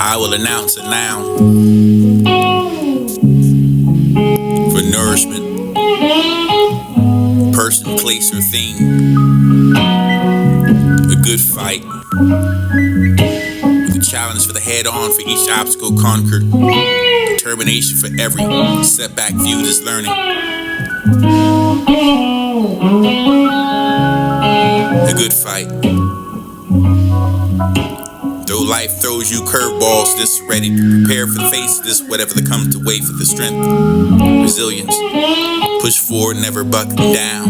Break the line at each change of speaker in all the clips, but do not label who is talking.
I will announce a noun for nourishment, person, place, or thing. A good fight, with a challenge for the head-on for each obstacle conquered. Determination for every setback viewed as learning. A good fight. Though life throws you curveballs, this ready to prepare for the face of this, whatever that comes to wait for the strength, resilience, push forward, never buck down.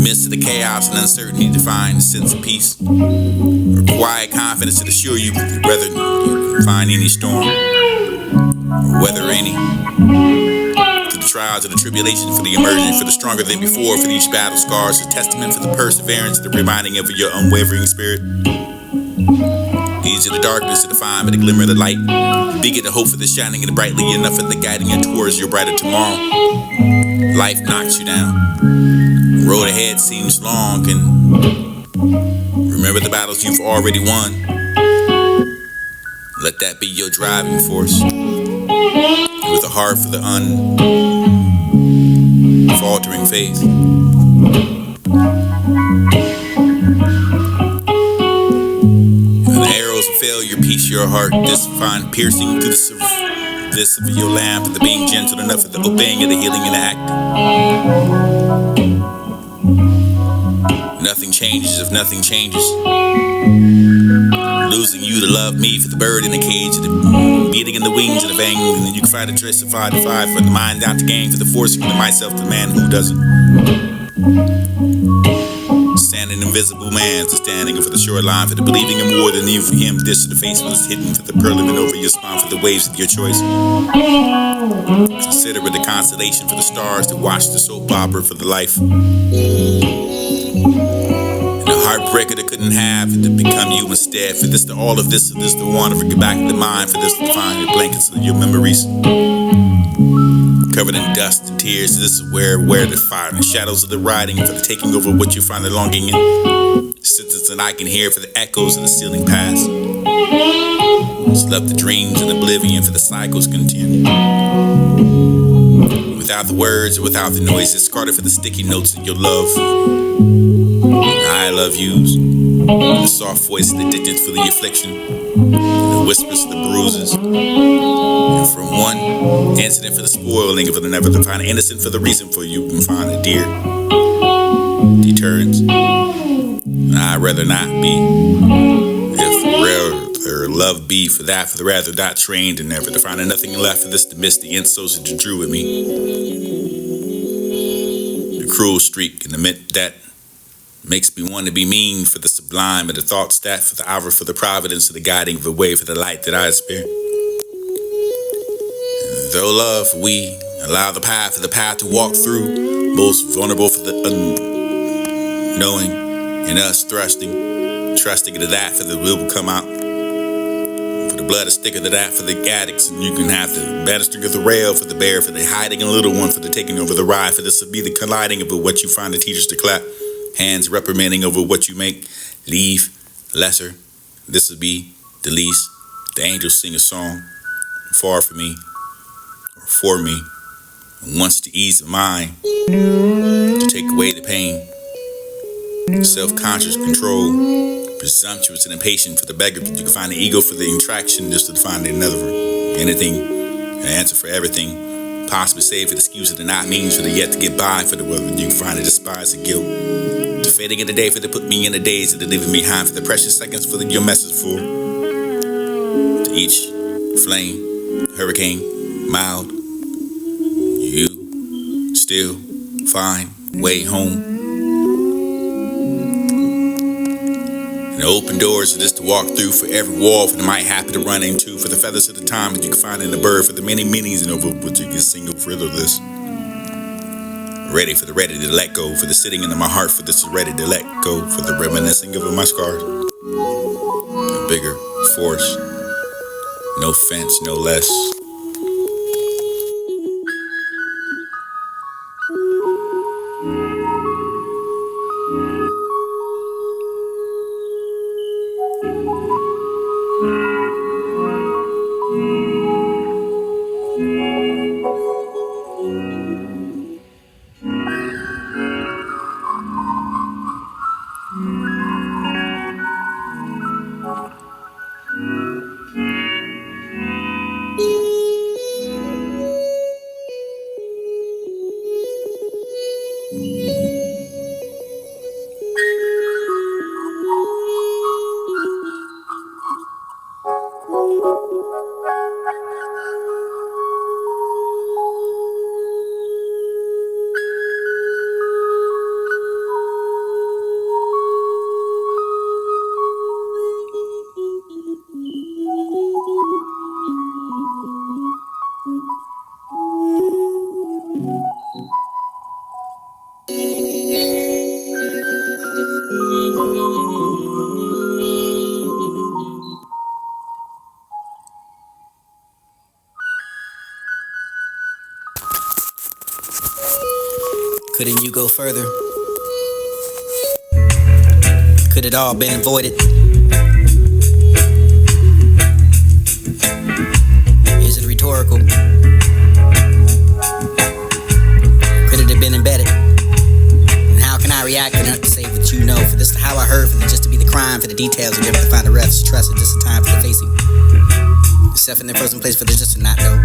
Midst of the chaos and uncertainty to find a sense of peace, or quiet confidence to assure you whether you find any storm, or weather any. To the trials and the tribulations, for the emerging, for the stronger than before, for each battle scars, a testament for the perseverance, the reminding of your unwavering spirit. Easy the darkness to define by the glimmer of the light. Beacon the hope for the shining and brightly enough for the guiding you towards your brighter tomorrow. Life knocks you down. The road ahead seems long, and remember the battles you've already won. Let that be your driving force. With a heart for the unfaltering faith. Failure, peace your heart, this find piercing through this of your lamp, for the being gentle enough for the obeying of the healing in the act. Nothing changes if nothing changes. Losing you to love me for the bird in the cage, the beating in the wings of the vein, and then you can find a justify the five for the mind down to gain, for the forcing of myself to the man who doesn't. Standing invisible man to standing for the shoreline, for the believing in more than you for him, this to the face was hidden, for the perlament over your spine, for the waves of your choice. Consider it the constellation for the stars to watch the soap opera for the life. And the heartbreaker that couldn't have to become you instead, for this to all of this, for this to want to get back in the mind, for this to find your blankets of your memories. Covered in dust and tears, this is where the fire and the shadows of the riding, for the taking over what you find the longing in. Sentence that I can hear for the echoes of the ceiling past. Slept the dreams and oblivion for the cycles continue. Without the words or without the noise, discarded for the sticky notes of your love. I love yous. The soft voice of the digits for the affliction. The whispers of the bruises. And from one incident for the spoiling of another to find innocent for the reason for you can find a dear deterrence. I'd rather not be. If rather love be for that, for the rather not trained and never to find nothing left for this to miss the insults that you drew with me. The cruel streak in the mint that makes me want to be mean for the sublime of the thoughts that for the hour for the providence of the guiding of the way for the light that I aspire. Though love, we allow the path to walk through, most vulnerable for the unknowing, and us trusting into that for the will come out. For the blood is thicker than that for the addicts, and you can have the banister of the rail for the bear, for the hiding a little one, for the taking over the ride, for this will be the colliding of what you find the teachers to clap. Hands reprimanding over what you make, leave lesser. This will be the least. The angels sing a song, far from me, or for me, and wants to ease the mind, to take away the pain. Self-conscious control, presumptuous and impatient for the beggar, but you can find the ego for the attraction, just to find another, anything, an answer for everything, possibly save for the excuse of the not means for the yet to get by, for the world you can find the despise and guilt. The fading of the day for the put me in the days of the leaving behind, for the precious seconds for your message for. To each flame, hurricane, mild, you still find way home. And the open doors are just to walk through for every wall, for the might happen to run into, for the feathers of the time that you can find in the bird, for the many meanings and over which you can sing over this. Ready to let go, for the sitting in my heart, for this is ready to let go, for the reminiscing of my scars. A bigger force, no fence, no less.
Couldn't you go further? Could it all been avoided? Is it rhetorical? Could it have been embedded? And how can I react enough to say what you know? For this is how I heard, for the just to be the crime, for the details, and never to find the refs, trust, and just the time for the facing. Yourself in their personal place for the just to not know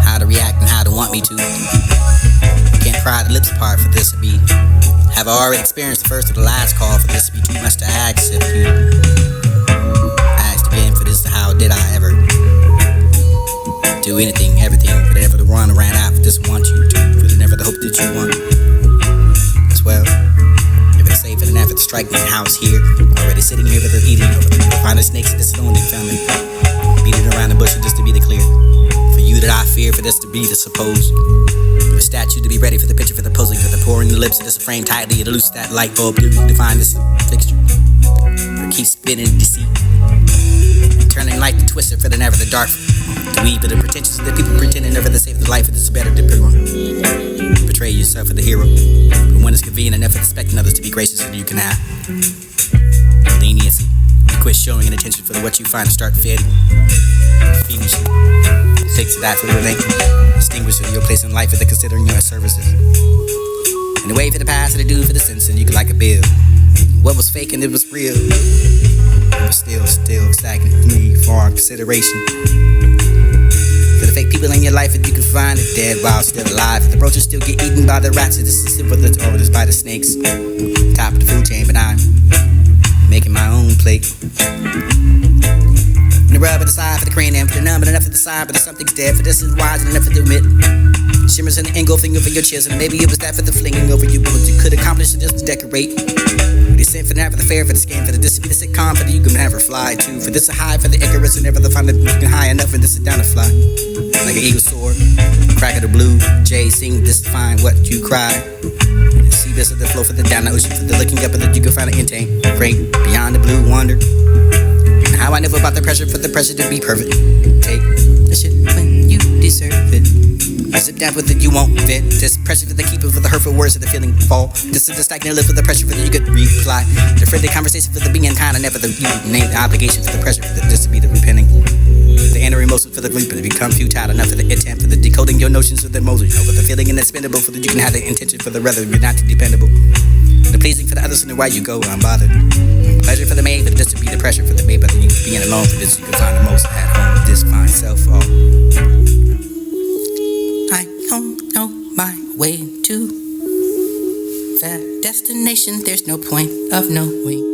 how to react and how to want me to. Can't pry the lips apart for this to be. Have I already experienced the first or the last call for this to be too much to ask? If you asked again for this, to how did I ever do anything, everything, for never the run ran out for this want you to, for the never the hope that you want as well. Never the save for the never to strike me house here, already sitting here with the eating over the find the snakes that this lonely family, beating around the bush just to be the clear. For you that I fear, for this to be the suppose. For the statue to be ready for the picture, for the posing, for the pouring the lips of this frame tightly to loose that light bulb to define this fixture. For keep spinning deceit, turning like the twister for the never the dark. To weave for the pretentious of the people pretending never to save the life of this better to portray yourself for the hero. But when it's convenient enough, expecting others to be gracious and you can have leniency. Quit showing an attention for what you find to start feeding fiendishly. Takes to that for the relate. Distinguishing your place in life for the considering your services. And the way for the past, and the do for the sense, and you could like a bill. What was fake and it was real. It was still stagnant me for our consideration. For the fake people in your life, that you can find it dead while still alive. The roaches still get eaten by the rats, and this is simple the orders by the snakes. Top of the food chain, but I'm making my own plate. And the rub at the side for the crane and for the numb, but enough at the side, but something's dead. For this is wise enough to admit. Shimmers in the engulfing over your chairs, and maybe it was that for the flinging over you. What you could accomplish just to decorate. But he sent for the for the fair, for the scam, for the this to be the sitcom, for the you can never fly to. For this a high for the Icarus, and never the find that you can high enough, and this is down to fly. Like an eagle soar, crack of the blue, Jay sing this fine what you cry. See this of the flow for the down the ocean, for the looking up and that you can find an intent. Great beyond the blue wonder. And how I never about the pressure for the pressure to be perfect. Take the shit when you deserve it. Zip down with it, you won't fit. This pressure for the keeper for the hurtful words of the feeling fall. This is the stagnant live for the pressure for the you could reply. The friendly conversation for the being kind of never the you name the obligation for the pressure for the this to be the repenting. The inner emotion for the reaper to become futile enough for the intent for the decoding your notions for the emotion. For the feeling inexpendable for the you can have the intention for the rather you're not too dependable. The pleasing for the others and the why you go unbothered. Pleasure for the maid, but just to be the pressure for the babe, but you being alone for this you can find the most at home. This fine self all. I don't know my way to that destination. There's no point of knowing.